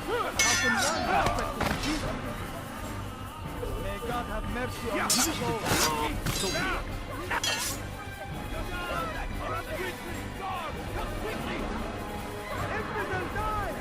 How can one expect to defeat them? May God have mercy on his soul. So be it. Infidel, die!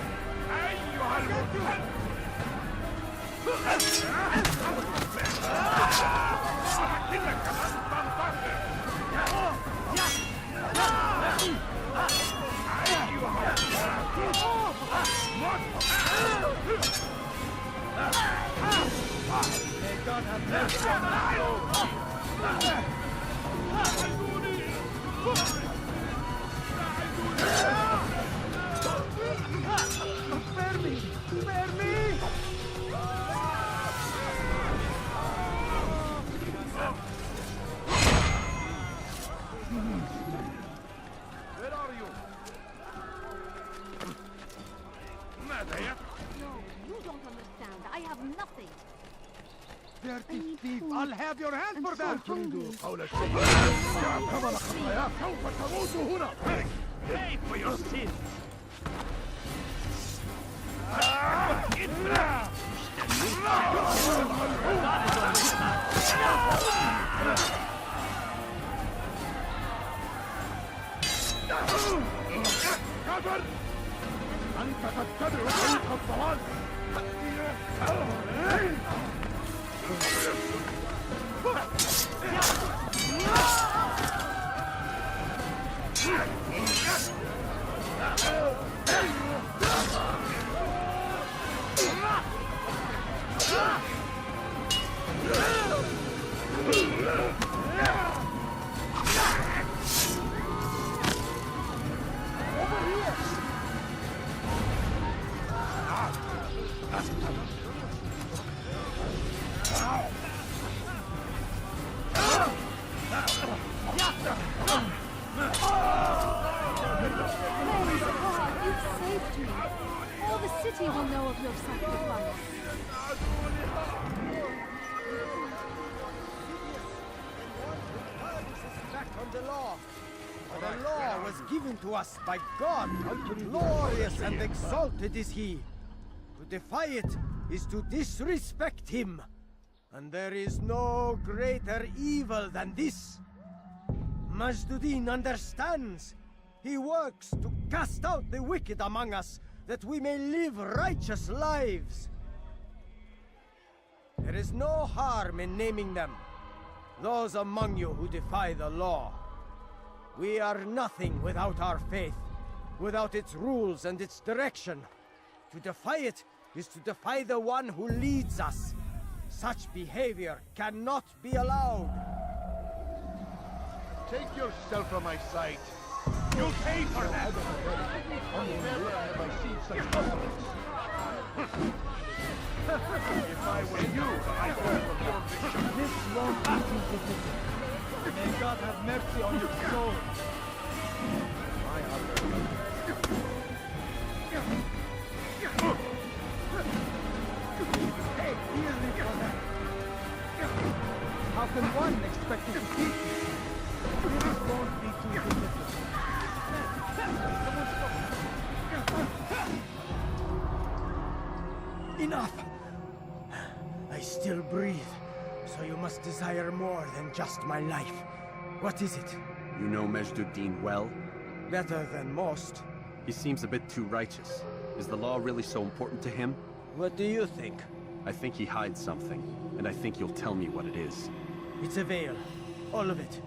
May God have mercy on our soul. Spare me! Spare me! Where are you? No, you don't understand. I have nothing. Dirty thief! I'll have your hand for that! قول الشيء كما خطاياك سوف تموت هنا. Pay for your sins. كفر! أنت تتبع طريق الضلال. He will know of your sacrifice. Back on the law. The law was given to us by God. Glorious and exalted is He. To defy it is to disrespect Him. And there is no greater evil than this. Majduddin understands. He works to cast out the wicked among us, that we may live righteous lives. There is no harm in naming them, those among you who defy the law. We are nothing without our faith, without its rules and its direction. To defy it is to defy the one who leads us. Such behavior cannot be allowed. Take yourself from my sight. You'll pay for that! Never have I seen such confidence. If I were you, I'd go from your mission. This won't be difficult. May God have mercy on your soul. My other. Hey, hear me for that. How can one expect to defeat me? This won't be too difficult. Enough! I still breathe, so you must desire more than just my life. What is it? You know Majduddin well? Better than most. He seems a bit too righteous. Is the law really so important to him? What do you think? I think he hides something, and I think you'll tell me what it is. It's a veil. All of it.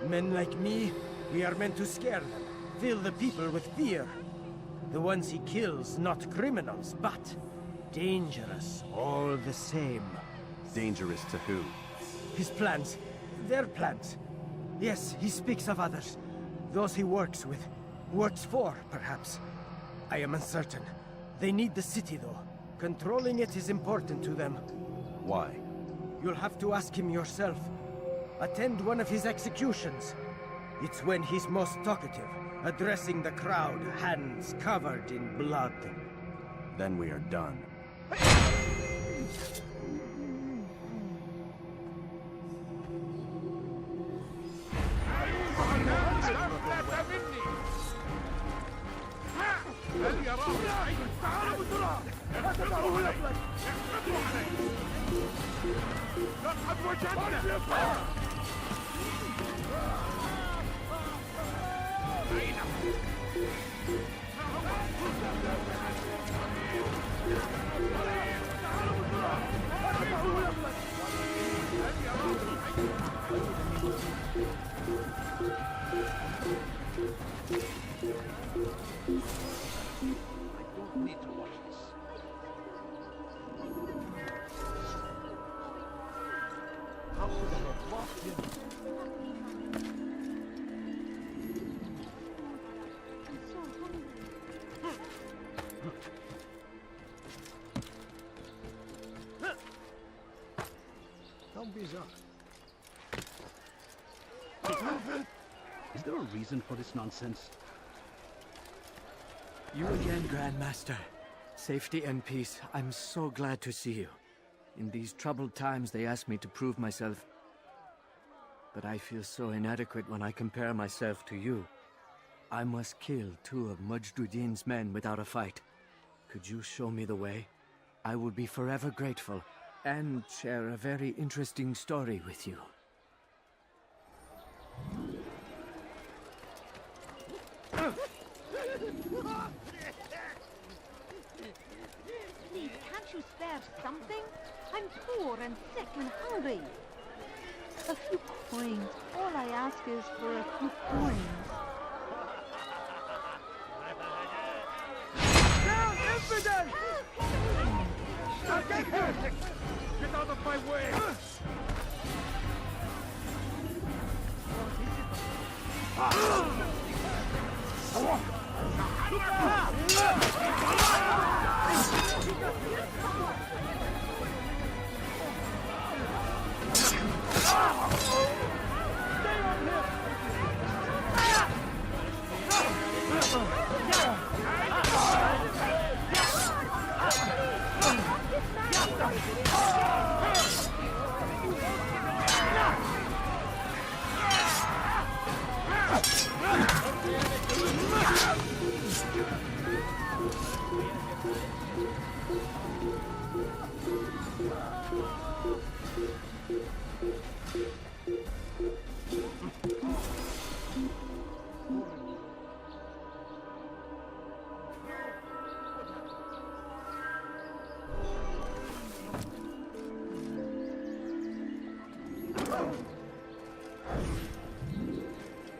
Men like me, we are meant to scare them, fill the people with fear. The ones he kills, not criminals, but dangerous all the same. Dangerous to who? His plans, their plans. Yes, he speaks of others. Those he works with. Works for, perhaps. I am uncertain. They need the city, though. Controlling it is important to them. Why? You'll have to ask him yourself. Attend one of his executions. It's when he's most talkative, addressing the crowd, hands covered in blood. Then we are done. يا راجل تعالوا بسرعة اقلبوا علي اقلبوا علي لقد وجدنا I don't need to watch this. How could I have lost him? I'm so hungry. How bizarre. Is there a reason for this nonsense? You again, Grandmaster. Safety and peace. I'm so glad to see you. In these troubled times, they asked me to prove myself. But I feel so inadequate when I compare myself to you. I must kill 2 of Mujduddin's men without a fight. Could you show me the way? I will be forever grateful, and share a very interesting story with you. Please, can't you spare something? I'm poor and sick and hungry. A few coins. All I ask is for a few coins. Down, infidel! Get here! Get out of my way!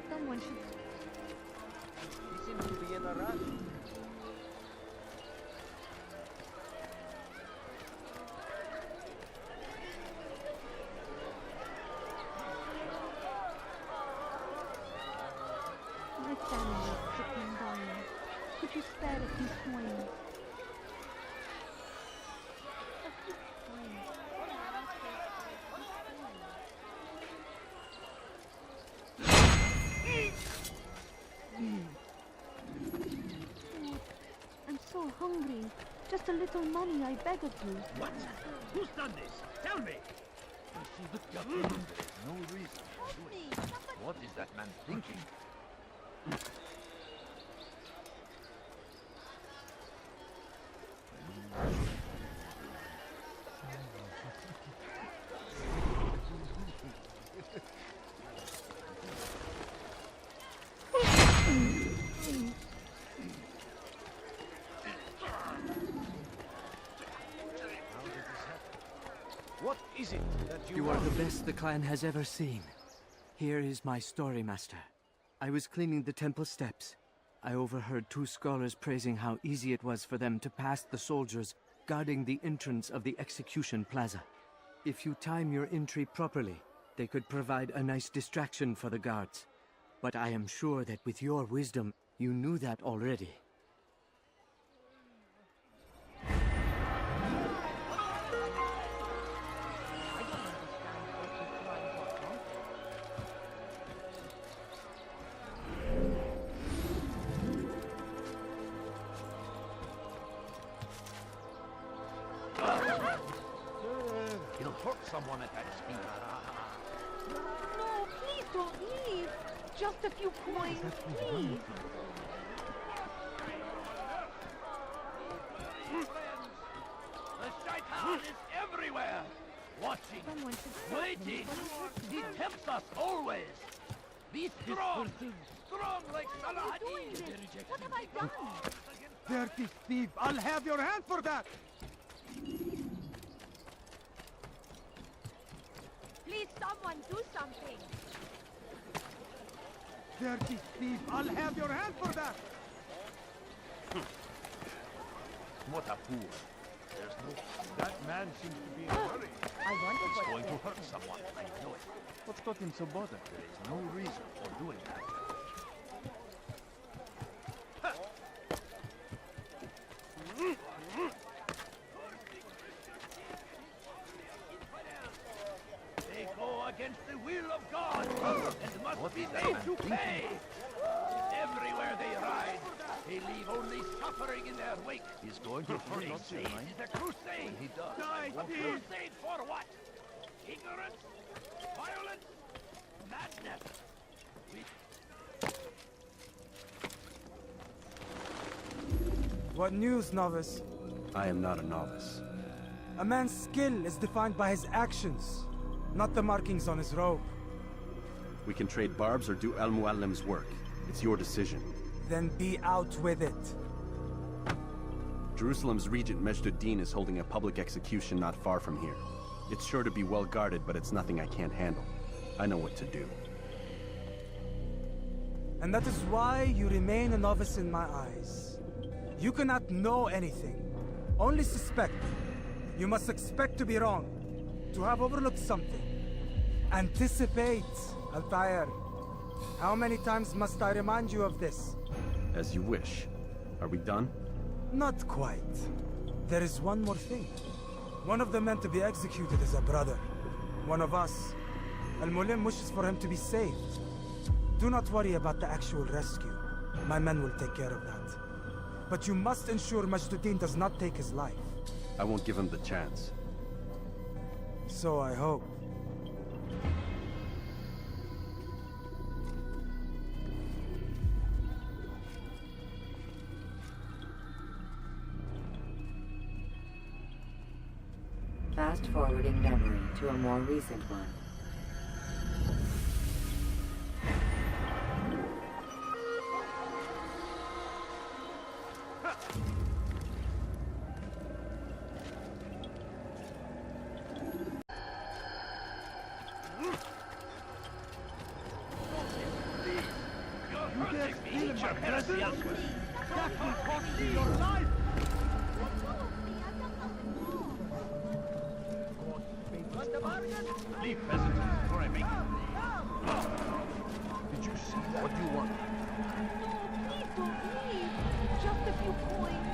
Someone should... He seems to be in a rush. My family is sick and dying. Could you spare a few coins? A few coins. All I ask is for a few coins. I'm so hungry. Just a little money, I beg of you. What? Who's done this? Tell me! There is no reason for doing it. What is that man thinking? What is it that You are the best the clan has ever seen. Here is my story, Master. I was cleaning the temple steps. I overheard 2 scholars praising how easy it was for them to pass the soldiers guarding the entrance of the execution plaza. If you time your entry properly, they could provide a nice distraction for the guards. But I am sure that with your wisdom, you knew that already. He'll hurt someone at that speed. No, please don't leave. Just a few coins, please. Someone should stop him Waiting! before he He hurts tempts us always! Be strong! Strong like Why are you doing Saladin! this? What have I done? Dirty thief! I'll have your hand for that! Please, someone do something. Dirty thief! I'll have your hand for that! What a fool. There's no... That man seems to be in a hurry. I wonder He's what going to hurt someone. I know it. What's got him so bothered? There is no reason for doing that. They go against the will of God and must be made to pay! Everywhere they ride, they leave only suffering in their wake. He's going to hurt us, Crusade is a crusade! He does. A crusade for what? Ignorance? Violence? Madness? What news, novice? I am not a novice. A man's skill is defined by his actions, not the markings on his robe. We can trade barbs or do Al-Muallim's work. It's your decision. Then be out with it. Jerusalem's regent Majd-ud-Din is holding a public execution not far from here. It's sure to be well guarded, but it's nothing I can't handle. I know what to do. And that is why you remain a novice in my eyes. You cannot know anything, only suspect. You must expect to be wrong, to have overlooked something. Anticipate, Altair. How many times must I remind you of this? As you wish. Are we done? Not quite. There is one more thing. One of the men to be executed is a brother. One of us. Al-Mulim wishes for him to be saved. Do not worry about the actual rescue. My men will take care of that. But you must ensure Majd-ud-Din does not take his life. I won't give him the chance. So I hope. Fast-forwarding memory to a more recent one. Leave, peasant, before I make you. Did you see that? What do you want? Please don't leave. Just a few coins.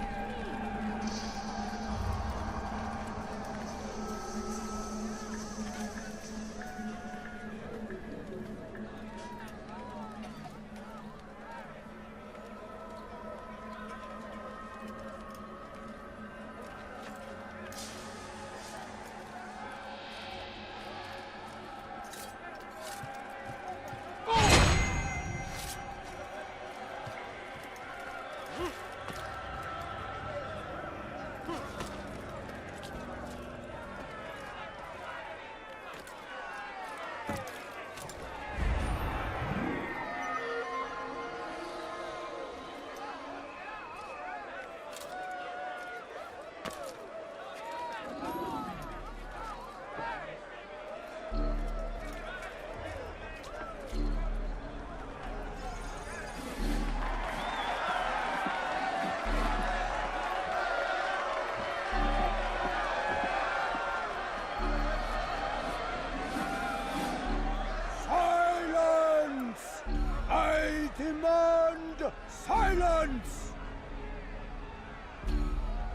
Demand silence!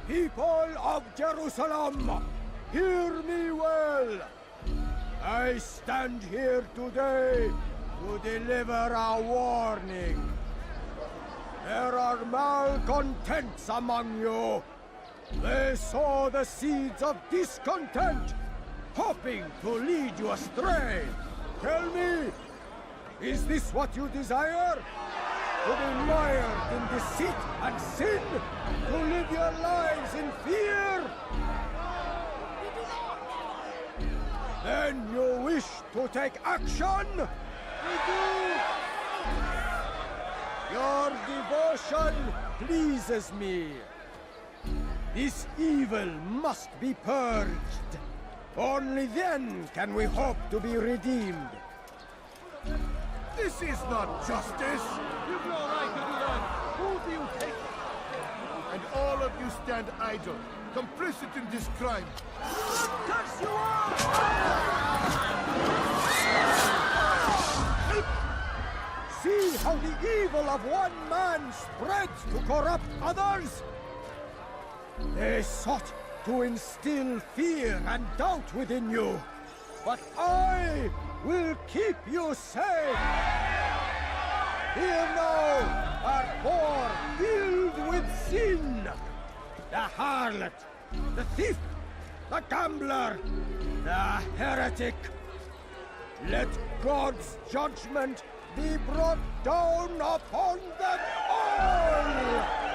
People of Jerusalem, hear me well. I stand here today to deliver a warning. There are malcontents among you. They sow the seeds of discontent, hoping to lead you astray. Tell me, is this what you desire? To be mired in deceit and sin? To live your lives in fear? Then you wish to take action? We do! Your devotion pleases me. This evil must be purged. Only then can we hope to be redeemed. This is not justice! You've no right to do that! Who do you take? And all of you stand idle, complicit in this crime. Curse you all! See how the evil of one man spreads to corrupt others? They sought to instill fear and doubt within you. But I will keep you safe. Here now are four filled with sin. The harlot, the thief, the gambler, the heretic. Let God's judgment be brought down upon them all!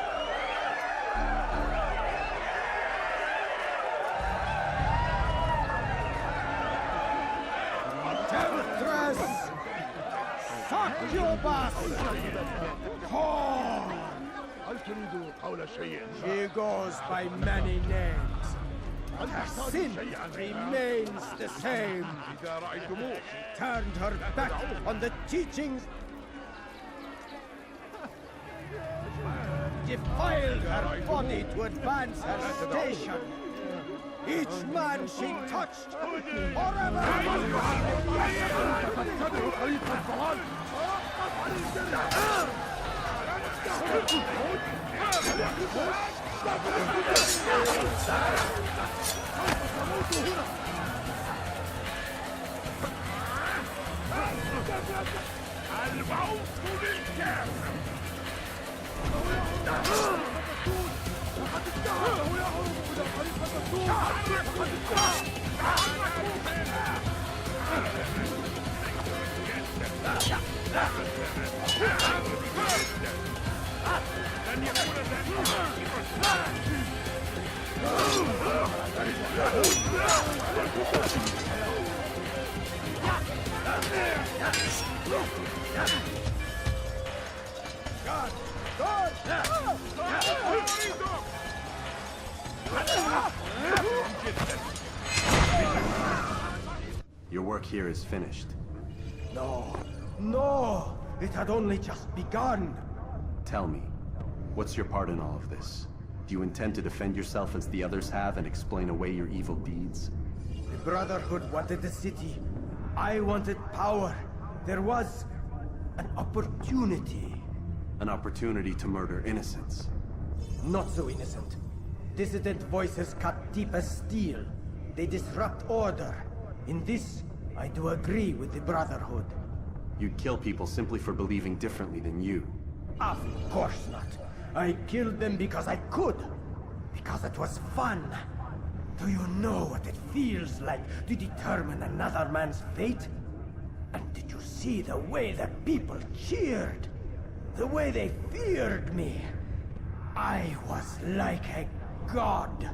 Temptress! Succubus! Whore! هل تريد قول شيء؟ She goes by many names. Her sin remains the same. إذا رأيتموه Turned her back on the teachings. Defiled her body to advance her station. Each man she touched forever. الموت للكافر لن يكون Your work here is finished. No, it had only just begun. Tell me, what's your part in all of this? Do you intend to defend yourself as the others have and explain away your evil deeds? The Brotherhood wanted the city. I wanted power. There was an opportunity. An opportunity to murder innocents. Not so innocent. Dissident voices cut deep as steel. They disrupt order. In this, I do agree with the Brotherhood. You'd kill people simply for believing differently than you. Of course not. I killed them because I could. Because it was fun. Do you know what it feels like to determine another man's fate? And did you see the way the people cheered? The way they feared me? I was like a god.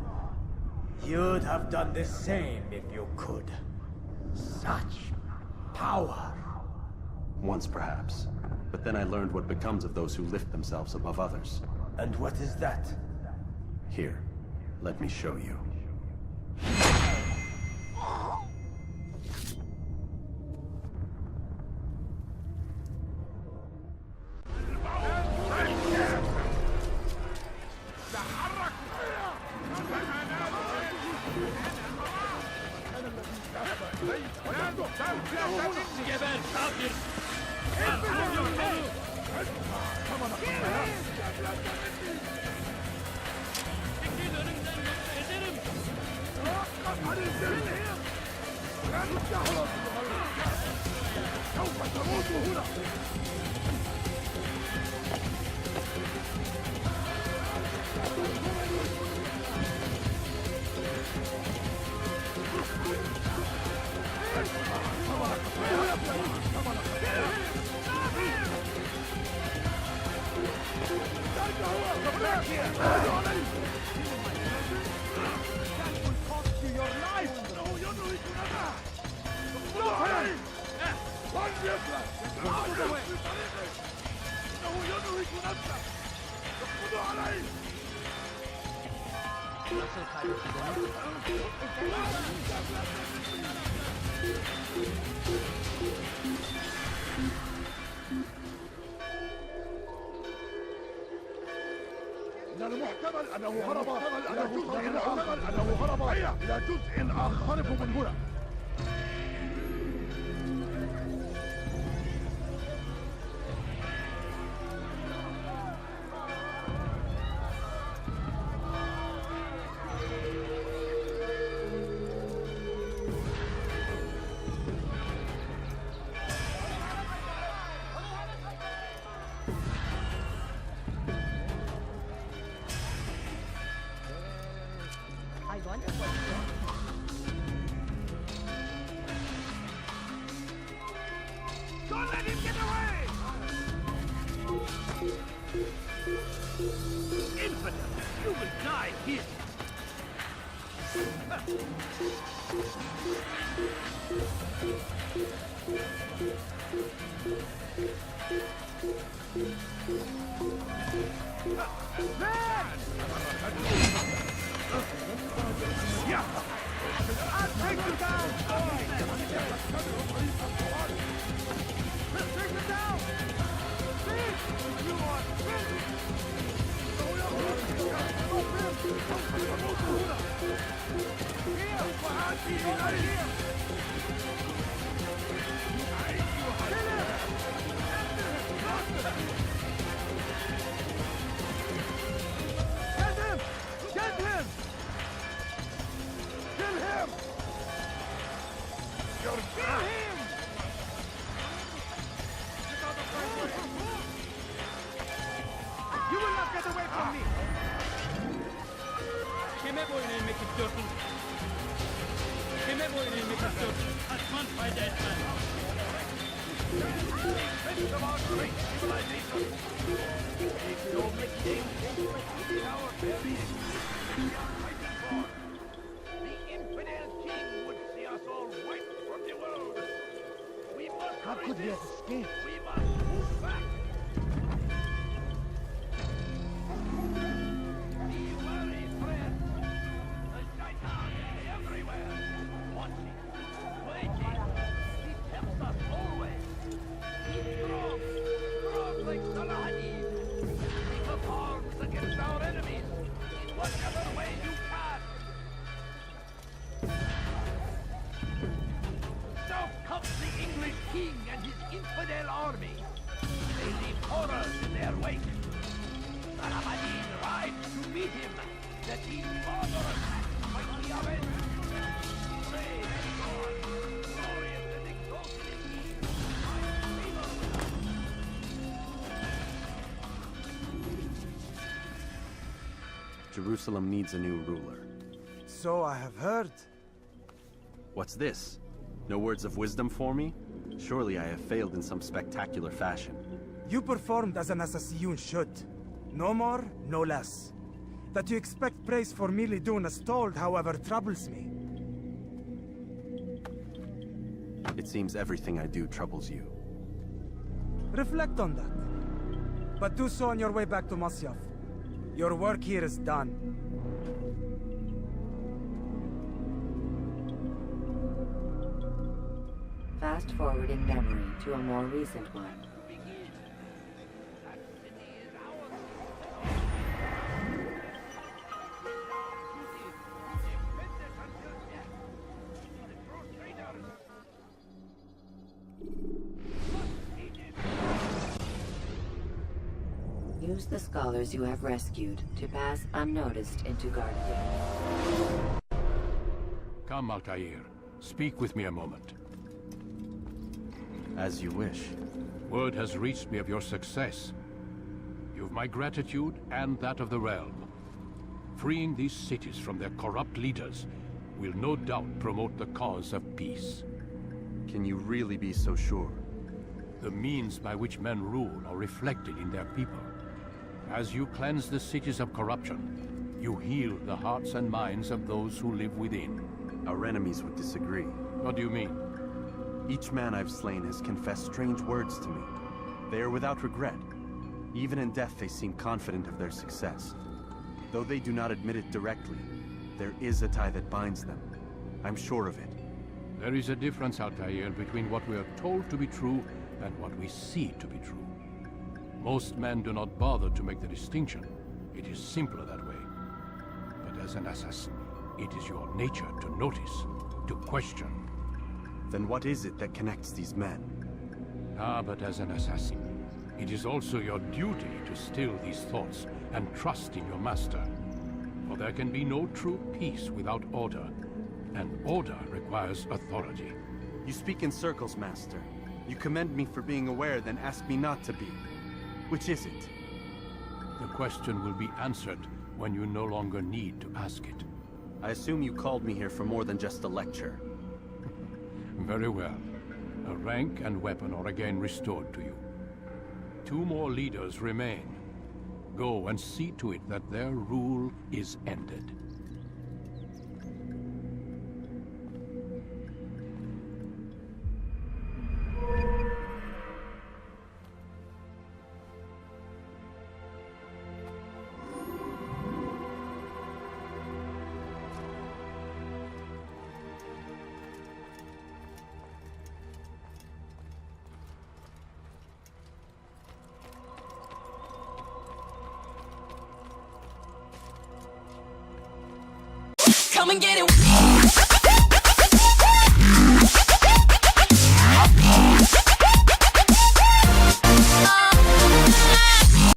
You'd have done the same if you could. Such power. Once perhaps. But then I learned what becomes of those who lift themselves above others. And what is that? Here, let me show you. Nasıl kaybettiğini? من المحتمل أنه هرب إلى جزء آخر من هنا. Don't let him get away! Infidel! You will die here! Yeah. I'll take you down, boy! Take him down! You are finished! Get him! Get him! Kill him! Kill him! You will not get away from me! Kime boynaymak istiyorsun? Kime boynaymak istiyorsun? Kaçman fayda etmez. Prince of our great civilization! Make no mistake, in our very existence we are fighting for. The infidel king would see us all wiped from the world. We must How could we have resist. escaped? We must move back. Be wary, friends. The shaitan is everywhere. Watching, waiting. He tempts us always. Be strong. Strong like Saladin. Take up arms against our enemies. In whatever way you can. Now comes the English king and his infidel army. They leave horrors in their wake. Saladin rides to meet him, that these further attacks might be avenged. Praise God, glorious and exalted is he. My favor with us. Jerusalem needs a new ruler. So I have heard. What's this? No words of wisdom for me? Surely I have failed in some spectacular fashion. You performed as an assassin should. No more, no less. That you expect praise for merely doing as told, however, troubles me. It seems everything I do troubles you. Reflect on that. But do so on your way back to Masyaf. Your work here is done. Fast-forwarding memory to a more recent one. Use the scholars you have rescued to pass unnoticed into Guardian. Come, Altair. Speak with me a moment. As you wish. Word has reached me of your success. You've my gratitude and that of the realm. Freeing these cities from their corrupt leaders will no doubt promote the cause of peace. Can you really be so sure? The means by which men rule are reflected in their people. As you cleanse the cities of corruption, you heal the hearts and minds of those who live within. Our enemies would disagree. What do you mean? Each man I've slain has confessed strange words to me. They are without regret. Even in death they seem confident of their success. Though they do not admit it directly, there is a tie that binds them. I'm sure of it. There is a difference, Altair, between what we are told to be true and what we see to be true. Most men do not bother to make the distinction. It is simpler that way. But as an assassin, it is your nature to notice, to question. Then what is it that connects these men? But as an assassin, it is also your duty to still these thoughts and trust in your master. For there can be no true peace without order, and order requires authority. You speak in circles, Master. You commend me for being aware, then ask me not to be. Which is it? The question will be answered when you no longer need to ask it. I assume you called me here for more than just a lecture. Very well. A rank and weapon are again restored to you. 2 more leaders remain. Go and see to it that their rule is ended. Come and get it.